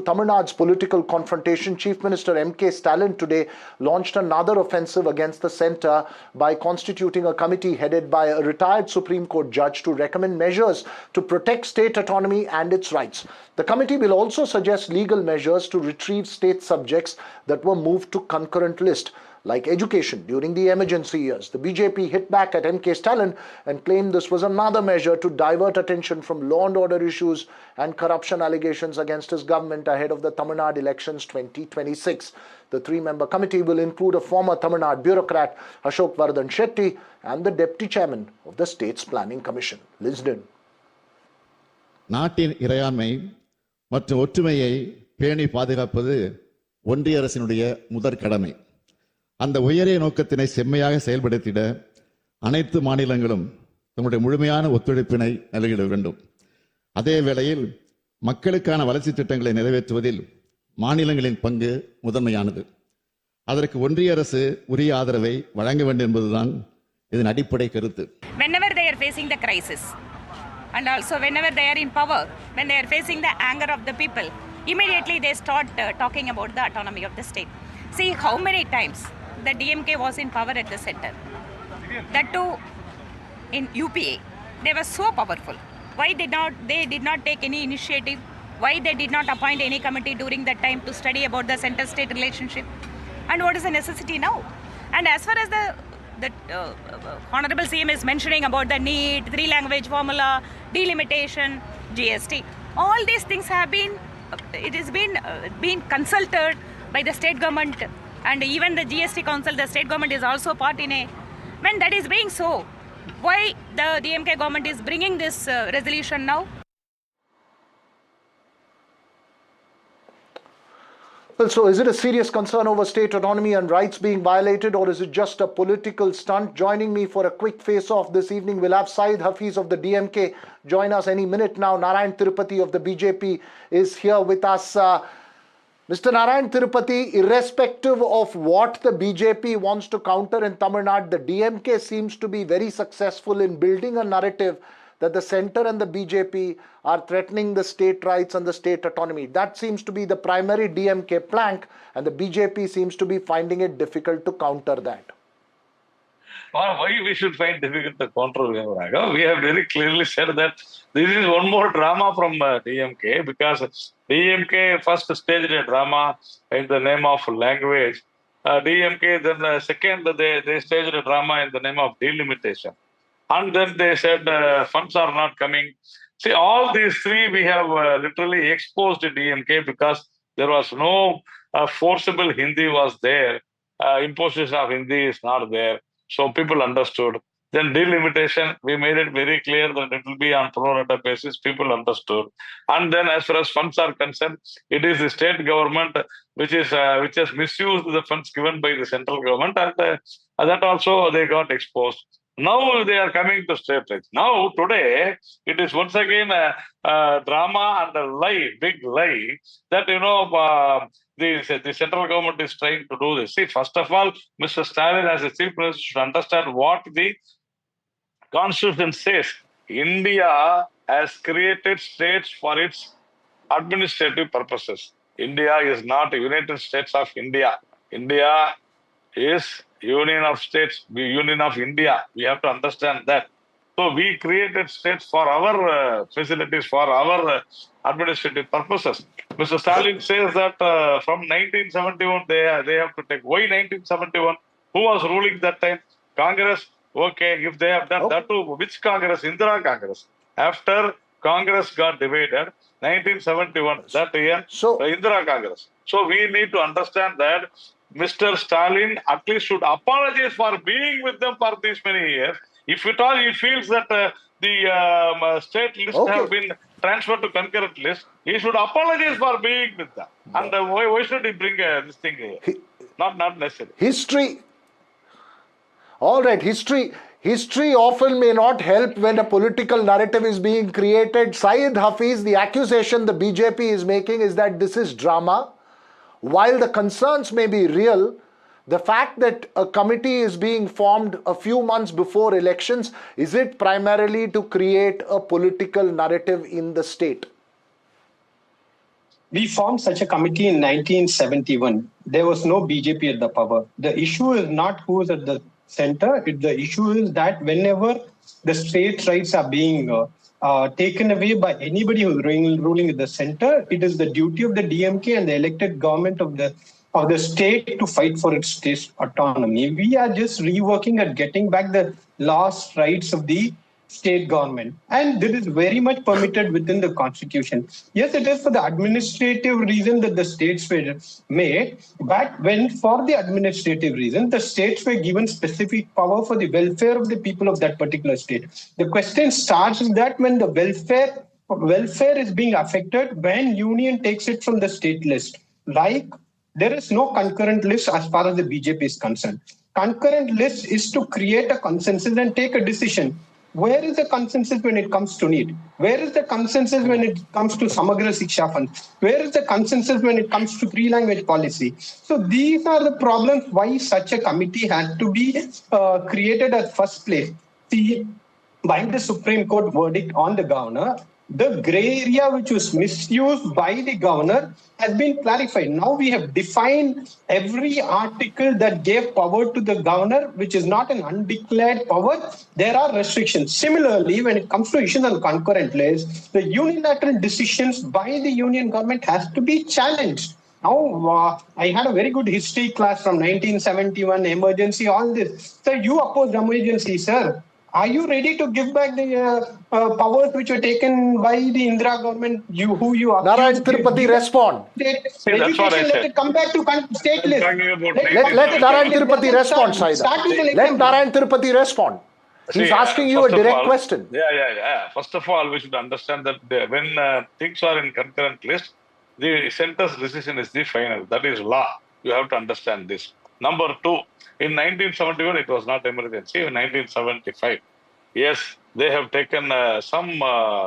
Tamil Nadu's political confrontation, Chief Minister M.K. Stalin today launched another offensive against the centre by constituting a committee headed by a retired Supreme Court judge to recommend measures to protect state autonomy and its rights. The committee will also suggest legal measures to retrieve state subjects that were moved to concurrent list, like education during the emergency years. The BJP hit back at M.K. Stalin and claimed this was another measure to divert attention from law and order issues and corruption allegations against his government ahead of the Tamil Nadu elections 2026. The three-member committee will include a former Tamil Nadu bureaucrat, Ashok Vardhan Shetty, and the deputy chairman of the state's planning commission. Listen in. நாட்டின் இறையாண்மை மற்றும் ஒற்றுமையை பேணி பாதுகாப்பது ஒன்றிய அரசினுடைய முதற் கடமை. அந்த உயரிய நோக்கத்தினை செம்மையாக செயல்படுத்திட அனைத்து மாநிலங்களும் தங்களுடைய முழுமையான ஒத்துழைப்பினை நல்கிட வேண்டும். அதே வேளையில் மக்களுக்கான வளர்ச்சி திட்டங்களை நிறைவேற்றுவதில் மாநிலங்களின் பங்கு முதன்மையானது. அதற்கு ஒன்றிய அரசு உரிய ஆதரவை வழங்க வேண்டும் என்பதுதான் இதன் அடிப்படை கருத்து. Whenever they are facing the crisis and also whenever they are in power, when they are facing the anger of the people, immediately they start talking about the autonomy of the state. See how many times the DMK was in power at the center. That too in UPA. They were so powerful. Why they did not take any initiative? Why they did not appoint any committee during that time to study about the center-state relationship? And what is the necessity now? And as far as the Honorable CM is mentioning about the need, three-language formula, delimitation, GST, all these things have been, it has been consulted by the state government. And even the GST council, the state government is also part in it. When that is being so, why the DMK government is bringing this resolution now? Well, so is it a serious concern over state autonomy and rights being violated, or is it just a political stunt? Joining me for a quick face-off this evening, we'll have Syed Hafiz of the DMK join us any minute now. Narayan Tirupati of the BJP is here with us. Mr. Narayan Tirupati, irrespective of what the BJP wants to counter in Tamil Nadu, the DMK seems to be very successful in building a narrative that the centre and the BJP are threatening the state rights and the state autonomy. That seems to be the primary DMK plank, and the BJP seems to be finding it difficult to counter that. Why we should find difficult to counter? We have very clearly said that this is one more drama from DMK, because DMK first staged a drama in the name of language. DMK then second they staged a drama in the name of delimitation. And then they said funds are not coming. See, all these three we have literally exposed DMK, because there was no forcible Hindi was there. Imposition of Hindi is not there. So people understood. Then delimitation, we made it very clear that it will be on pro rata basis. People understood. And then as far as funds are concerned, it is the state government which has misused the funds given by the central government, and that also they got exposed. Now they are coming to state rights. Now today it is once again a drama and a lie, big lie, that the central government is trying to do this. See, first of all, Mr. Stalin as a chief minister should understand what the constitution says. India has created states for its administrative purposes. India is not United States of India. India is Union of States, Union of India. We have to understand that. So we created states for our facilities, for our administrative purposes. Mr. Stalin says that from 1971 they have to take. Why 1971? Who was ruling that time? Congress. Okay, if they have done that too, which Congress? Indira Congress. After Congress got divided, 1971, that year, Indira Congress. So we need to understand that Mr. Stalin at least should apologize for being with them for these many years. If at all he feels that the state list have been transferred to concurrent list, he should apologize for being with them. And why should he bring this thing here? Not necessary. History. All right, history often may not help when a political narrative is being created. Syed Hafiz, the accusation the BJP is making is that this is drama. While the concerns may be real, the fact that a committee is being formed a few months before elections, is it primarily to create a political narrative in the state? We formed such a committee in 1971. There was no BJP at the power. The issue is not who is at the center. The issue is that whenever the state rights are being taken away by anybody who's ruling at the center, it is the duty of the DMK and the elected government of the state to fight for its state autonomy. We are just reworking at getting back the lost rights of the state government, and this is very much permitted within the constitution. Yes, it is for the administrative reason that the states were made, but when for the administrative reason, the states were given specific power for the welfare of the people of that particular state. The question starts is that when the welfare is being affected, when union takes it from the state list, like there is no concurrent list as far as the BJP is concerned. Concurrent list is to create a consensus and take a decision. Where is the consensus when it comes to need? Where is the consensus when it comes to Samagra Siksha Fund? Where is the consensus when it comes to free language policy? So these are the problems why such a committee had to be created at first place. See, by the Supreme Court verdict on the governor, the gray area which was misused by the governor has been clarified. Now we have defined every article that gave power to the governor, which is not an undeclared power. There are restrictions. Similarly, when it comes to issues on concurrent list, the unilateral decisions by the union government has to be challenged. Now, I had a very good history class from 1971, emergency, all this. So you opposed emergency, sir. Are you ready to give back the powers which were taken by the Indira government? Who you accused? Narayan Tirupati respond. Education, let it come back to state list. Let Narayan Tirupati respond, Saida. Let Narayan Tirupati respond. He's asking you a direct question. Yeah. First of all, we should understand that when things are in concurrent list, the center's decision is the final. That is law. You have to understand this. Number two, in 1971, it was not emergency. In 1975, yes, they have taken some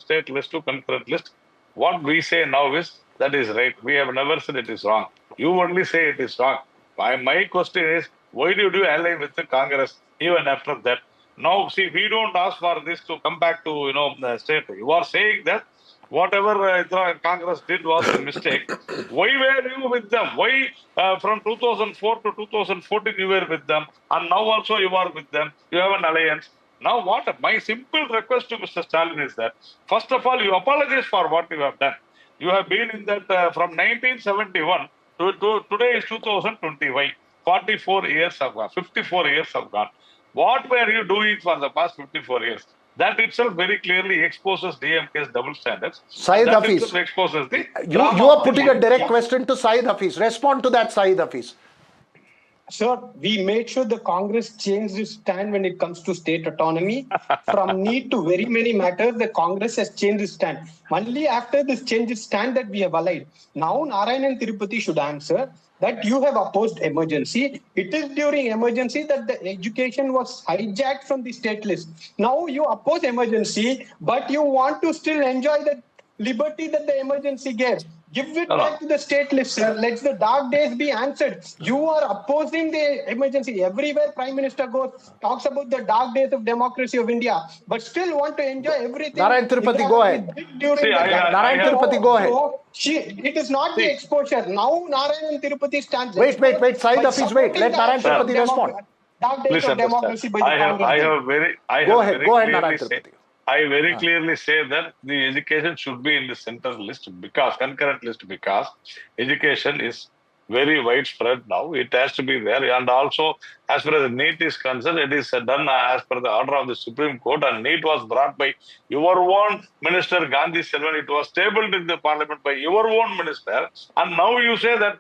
state list to concurrent list. What we say now is that is right. We have never said it is wrong. You only say it is wrong. My question is, why did you ally with the Congress even after that? Now, see, we don't ask for this to come back to the state. You are saying that whatever Congress did was a mistake. Why were you with them? Why from 2004 to 2014 you were with them, and now also you are with them? You have an alliance. Now what? My simple request to Mr. Stalin is that, first of all, you apologize for what you have done. You have been in that from 1971 to today is 2021. 44 years have gone. 54 years have gone. What were you doing for the past 54 years? That itself very clearly exposes DMK's double standards. Saeed Hafiz, exposes the you are putting a direct question to Saeed Hafiz. Respond to that, Saeed Hafiz. Sir, we made sure the Congress changed its stand when it comes to state autonomy. From need to very many matters, the Congress has changed its stand. Only after this change its stand that we have allied. Now, Narayan and Tirupati should answer that you have opposed emergency. It is during emergency that the education was hijacked from the state list. Now you oppose emergency, but you want to still enjoy the liberty that the emergency gave. Give it back to the state list, sir. Let the dark days be answered. You are opposing the emergency. Everywhere Prime Minister goes, talks about the dark days of democracy of India, but still want to enjoy everything. Narayan Tirupati, go ahead. Narayan Tirupati, go ahead. It is not the exposure. Now Narayan Tirupati stands. Wait. Saeed Hafiz, wait. Let Narayan Tirupati respond. Dark days of democracy by the Congress. Go ahead, Narayan Tirupati. I very clearly say that the education should be in the central list, because concurrent list, because education is very widespread now. It has to be there. And also, as far as NEET is concerned, it is done as per the order of the Supreme Court, and NEET was brought by your own Minister Gandhi Selvan. It was tabled in the parliament by your own minister. And now you say that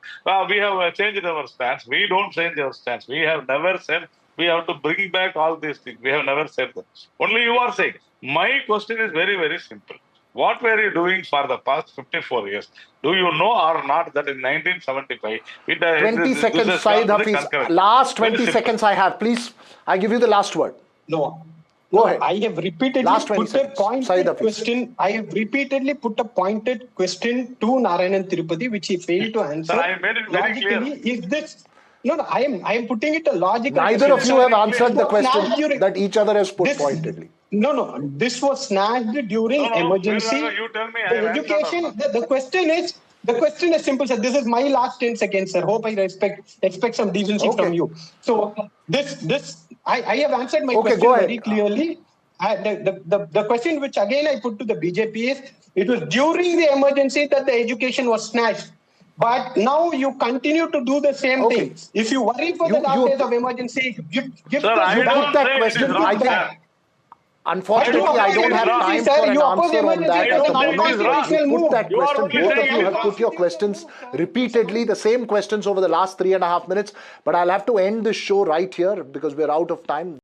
we have changed our stance. We don't change our stance. We have never said we have to bring back all these things. We have never said that. Only you are saying. My question is very, very simple. What were you doing for the past 54 years? Do you know or not that in 1975... 20 seconds, Saeed Hafiz. Last 20 seconds I have. Please, I give you the last word. No. Go ahead. I have repeatedly put a pointed question. I have repeatedly put a pointed question to Narayan Tirupati, which he failed to answer. Sir, I made it very clear. Is this... No, I am putting it a logical Neither question. of you have answered the question that each other has put pointedly. No. This was snatched during emergency. You tell me. The education. The question is, The question is simple, sir. This is my last 10 seconds, sir. Hope I expect some decency Okay. from you. So I have answered my Okay, question go ahead. very clearly. The question which again I put to the BJP is, it was during the emergency that the education was snatched. But now you continue to do the same Okay. thing. If you worry for the last days of emergency, give Sir, I the don't put that say it question. is wrong, I think, sir. unfortunately, I don't have time sir. for an You oppose answer on that emergency at as the an moment. unconstitutional You put move. that You are question. only Both of saying you it have is put your questions repeatedly, the same questions over the last 3.5 minutes. But I'll have to end this show right here because we're out of time.